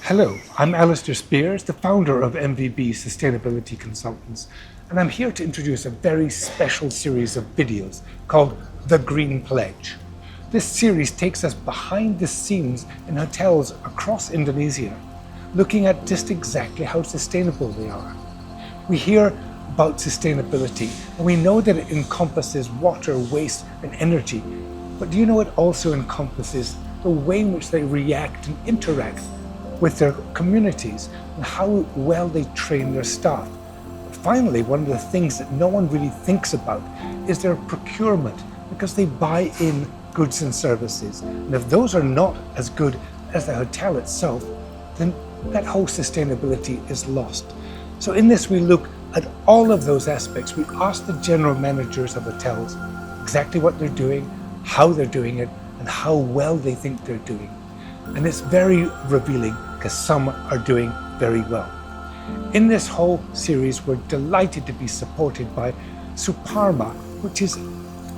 Hello, I'm Alistair Spears, the founder of MVB Sustainability Consultants, and I'm here to introduce a very special series of videos called The Green Pledge. This series takes us behind the scenes in hotels across Indonesia, looking at just exactly how sustainable they are. We hear about sustainability, and we know that it encompasses water, waste, and energy, but do you know it also encompasses the way in which they react and interact with their communities and how well they train their staff. Finally, one of the things that no one really thinks about is their procurement, because they buy in goods and services. And if those are not as good as the hotel itself, then that whole sustainability is lost. So in this, we look at all of those aspects. We ask the general managers of hotels exactly what they're doing, how they're doing it, and how well they think they're doing. And it's very revealing, because some are doing very well. In this whole series, we're delighted to be supported by Suparma, which is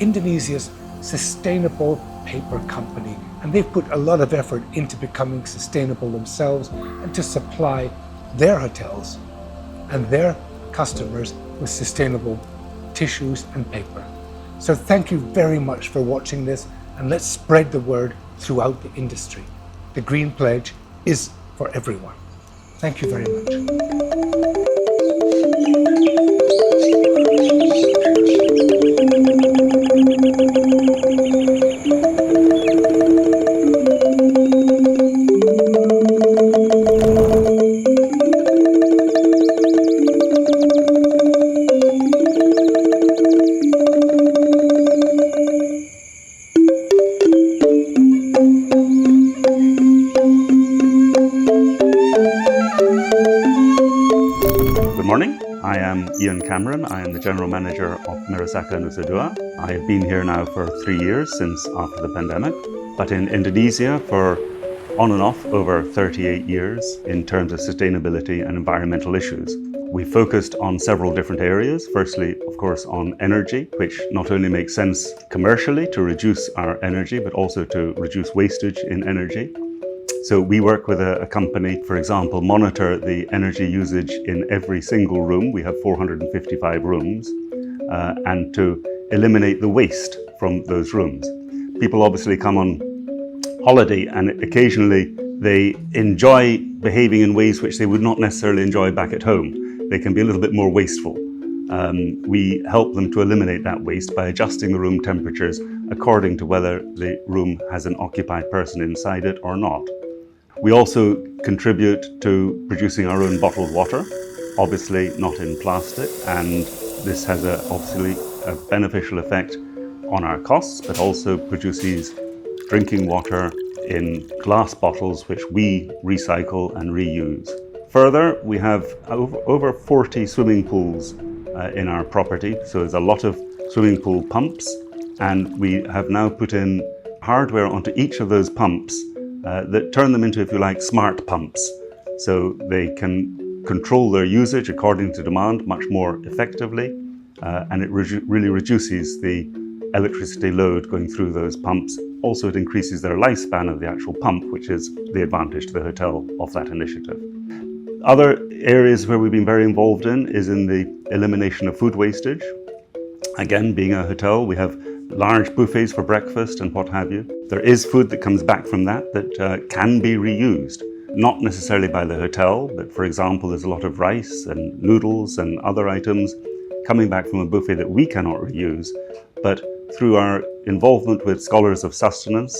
Indonesia's sustainable paper company. And they've put a lot of effort into becoming sustainable themselves and to supply their hotels and their customers with sustainable tissues and paper. So thank you very much for watching this, and let's spread the word throughout the industry. The Green Pledge is for everyone. Thank you very much. Good morning, I am Ian Cameron. I am the General Manager of Merusaka Nusa Dua. I have been here now for 3 years since after the pandemic, but in Indonesia for on and off over 38 years in terms of sustainability and environmental issues. We focused on several different areas. Firstly, of course, on energy, which not only makes sense commercially to reduce our energy, but also to reduce wastage in energy. So we work with a company, for example, monitor the energy usage in every single room. We have 455 rooms, and to eliminate the waste from those rooms. People obviously come on holiday, and occasionally they enjoy behaving in ways which they would not necessarily enjoy back at home. They can be a little bit more wasteful. We help them to eliminate that waste by adjusting the room temperatures according to whether the room has an occupied person inside it or not. We also contribute to producing our own bottled water, obviously not in plastic, and this has obviously a beneficial effect on our costs, but also produces drinking water in glass bottles which we recycle and reuse. Further, we have over 40 swimming pools in our property, so there's a lot of swimming pool pumps, and we have now put in hardware onto each of those pumps that turn them into, if you like, smart pumps. So they can control their usage according to demand much more effectively, and it really reduces the electricity load going through those pumps. Also, it increases their lifespan of the actual pump, which is the advantage to the hotel of that initiative. Other areas where we've been very involved in is in the elimination of food wastage. Again, being a hotel, we have large buffets for breakfast and what have you. There is food that comes back from that can be reused, not necessarily by the hotel, but for example, there's a lot of rice and noodles and other items coming back from a buffet that we cannot reuse, but through our involvement with Scholars of Sustenance,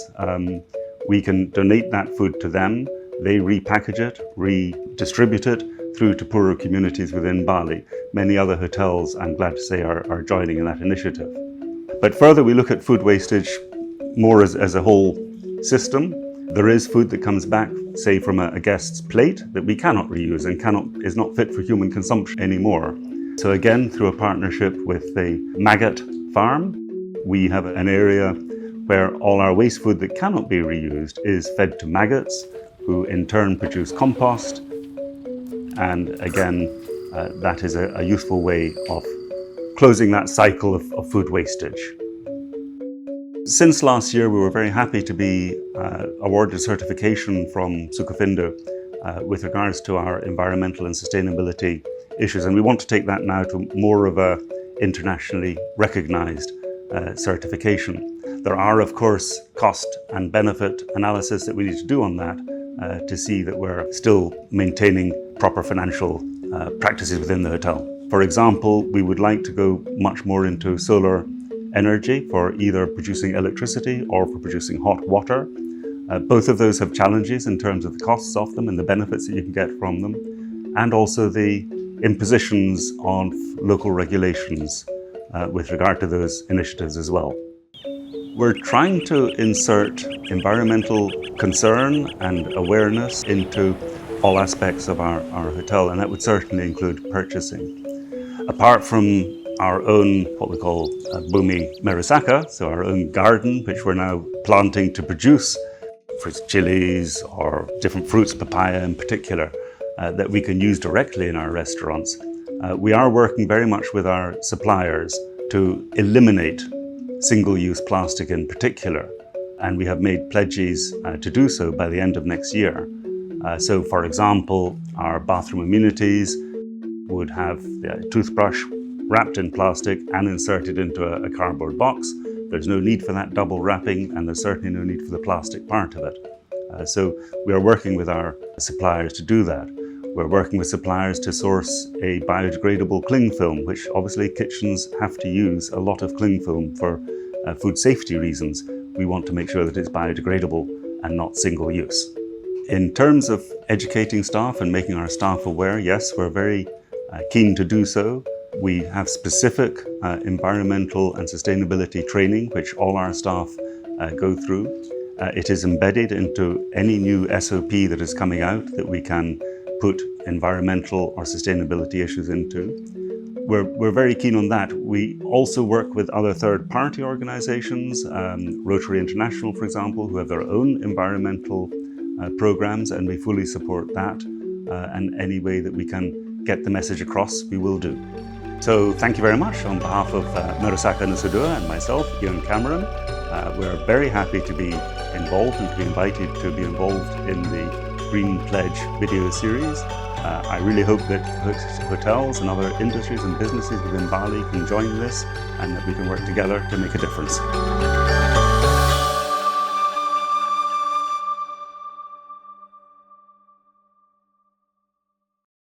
we can donate that food to them. They repackage it, redistribute it through to poorer communities within Bali. Many other hotels, I'm glad to say, are joining in that initiative. But further, we look at food wastage more as a whole system. There is food that comes back, say, from a guest's plate that we cannot reuse and is not fit for human consumption anymore. So again, through a partnership with the maggot farm, we have an area where all our waste food that cannot be reused is fed to maggots, who in turn produce compost. And again, that is a useful way of closing that cycle of food wastage. Since last year, we were very happy to be awarded certification from Sukafindo with regards to our environmental and sustainability issues. And we want to take that now to more of a internationally recognized certification. There are, of course, cost and benefit analysis that we need to do on that to see that we're still maintaining proper financial practices within the hotel. For example, we would like to go much more into solar energy for either producing electricity or for producing hot water. Both of those have challenges in terms of the costs of them and the benefits that you can get from them, and also the impositions of local regulations with regard to those initiatives as well. We're trying to insert environmental concern and awareness into all aspects of our hotel, and that would certainly include purchasing. Apart from our own, what we call Bumi Merusaka, so our own garden, which we're now planting to produce fruits, chilies, or different fruits, papaya in particular, that we can use directly in our restaurants. We are working very much with our suppliers to eliminate single-use plastic in particular, and we have made pledges to do so by the end of next year. So, for example, our bathroom amenities would have the toothbrush wrapped in plastic and inserted into a cardboard box. There's no need for that double wrapping, and there's certainly no need for the plastic part of it. So we are working with our suppliers to do that. We're working with suppliers to source a biodegradable cling film, which obviously kitchens have to use a lot of cling film for food safety reasons. We want to make sure that it's biodegradable and not single use. In terms of educating staff and making our staff aware, yes, we're very keen to do so. We have specific environmental and sustainability training, which all our staff go through. It is embedded into any new SOP that is coming out that we can put environmental or sustainability issues into. We're very keen on that. We also work with other third-party organizations, Rotary International, for example, who have their own environmental programs, and we fully support that. And any way that we can get the message across, we will do. So thank you very much on behalf of Merusaka Nusa Dua and myself, Ian Cameron. We're very happy to be involved and to be invited to be involved in the Green Pledge video series. I really hope that hotels and other industries and businesses within Bali can join this and that we can work together to make a difference.